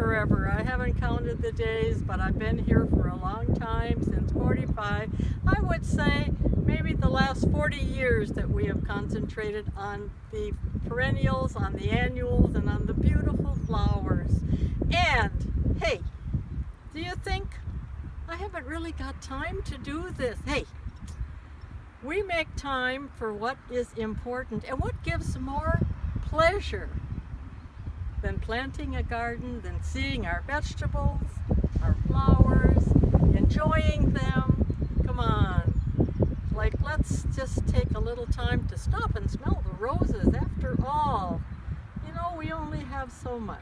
forever. I haven't counted the days, but I've been here for a long time, since 45. I would say maybe the last 40 years that we have concentrated on the perennials, on the annuals, and on the beautiful flowers. And, hey, do you think I haven't really got time to do this? Hey, we make time for what is important, and what gives more pleasure than planting a garden, than seeing our vegetables, our flowers, enjoying them. Come on. Like, let's just take a little time to stop and smell the roses. After all, you know, we only have so much.